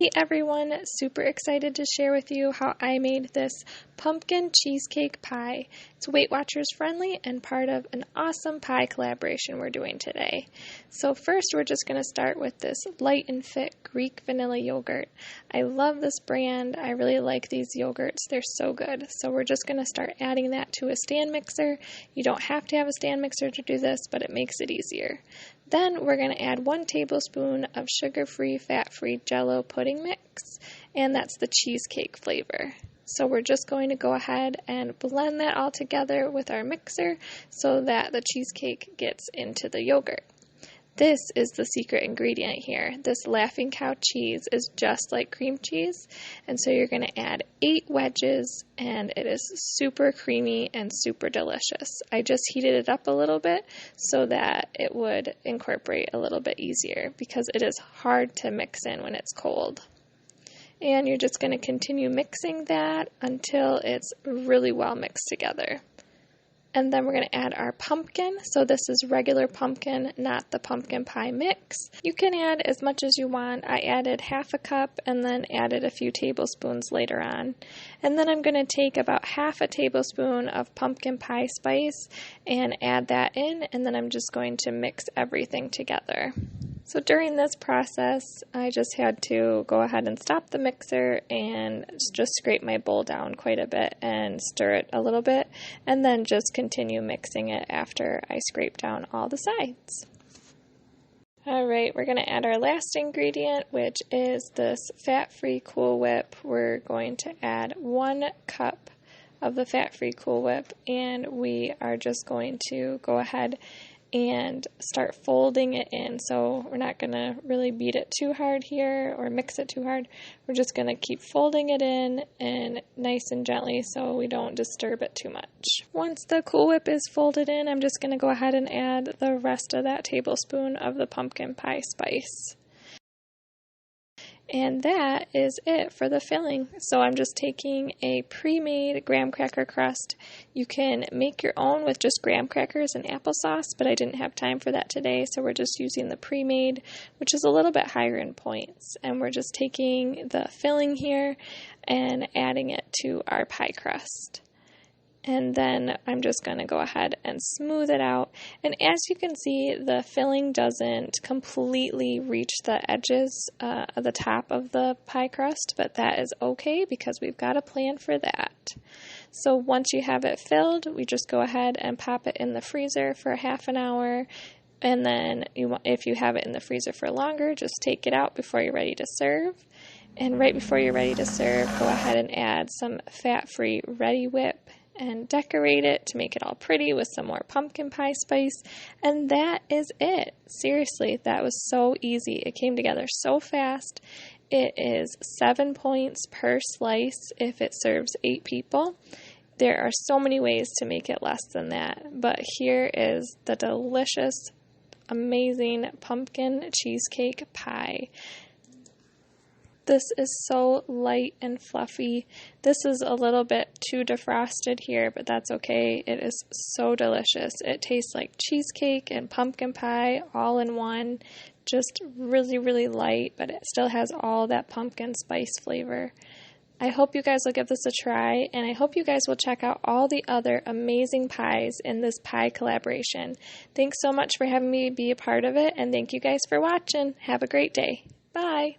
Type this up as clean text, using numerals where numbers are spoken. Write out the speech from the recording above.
Hey everyone, super excited to share with you how I made this pumpkin cheesecake pie. It's Weight Watchers friendly and part of an awesome pie collaboration we're doing today. So first we're just going to start with this light and fit Greek vanilla yogurt. I love this brand. I really like these yogurts. They're so good. So we're just going to start adding that to a stand mixer. You don't have to have a stand mixer to do this, but it makes it easier. Then we're going to add 1 tablespoon of sugar-free, fat-free Jello pudding mix, and that's the cheesecake flavor. So we're just going to go ahead and blend that all together with our mixer so that the cheesecake gets into the yogurt. This is the secret ingredient here. This Laughing Cow cheese is just like cream cheese, and so you're going to add 8 wedges, and it is super creamy and super delicious. I just heated it up a little bit so that it would incorporate a little bit easier because it is hard to mix in when it's cold. And you're just going to continue mixing that until it's really well mixed together. And then we're going to add our pumpkin. So this is regular pumpkin, not the pumpkin pie mix. You can add as much as you want. I added half a cup and then added a few tablespoons later on. And then I'm going to take about half a tablespoon of pumpkin pie spice and add that in, and then I'm just going to mix everything together. So during this process, I just had to go ahead and stop the mixer and just scrape my bowl down quite a bit and stir it a little bit, and then just continue mixing it after I scrape down all the sides. Alright, we're going to add our last ingredient, which is this fat-free Cool Whip. We're going to add 1 cup of the fat-free Cool Whip, and we are just going to go ahead and start folding it in. So we're not going to really beat it too hard here or mix it too hard. We're just going to keep folding it in and nice and gently so we don't disturb it too much. Once the Cool Whip is folded in, I'm just going to go ahead and add the rest of that tablespoon of the pumpkin pie spice. And that is it for the filling. So I'm just taking a pre-made graham cracker crust. You can make your own with just graham crackers and applesauce, but I didn't have time for that today, so we're just using the pre-made, which is a little bit higher in points. And we're just taking the filling here and adding it to our pie crust. And then I'm just going to go ahead and smooth it out. And as you can see, the filling doesn't completely reach the edges of the top of the pie crust, but that is okay because we've got a plan for that. So once you have it filled, we just go ahead and pop it in the freezer for half an hour. And then if you have it in the freezer for longer, just take it out before you're ready to serve. And right before you're ready to serve, go ahead and add some fat-free Ready Whip and decorate it to make it all pretty with some more pumpkin pie spice. And that is it. Seriously, that was so easy. It came together so fast. It is 7 points per slice if it serves 8 people. There are so many ways to make it less than that, but here is the delicious, amazing pumpkin cheesecake pie. This is so light and fluffy. This is a little bit too defrosted here, but that's okay. It is so delicious. It tastes like cheesecake and pumpkin pie all in one. Just really, really light, but it still has all that pumpkin spice flavor. I hope you guys will give this a try, and I hope you guys will check out all the other amazing pies in this pie collaboration. Thanks so much for having me be a part of it, and thank you guys for watching. Have a great day. Bye!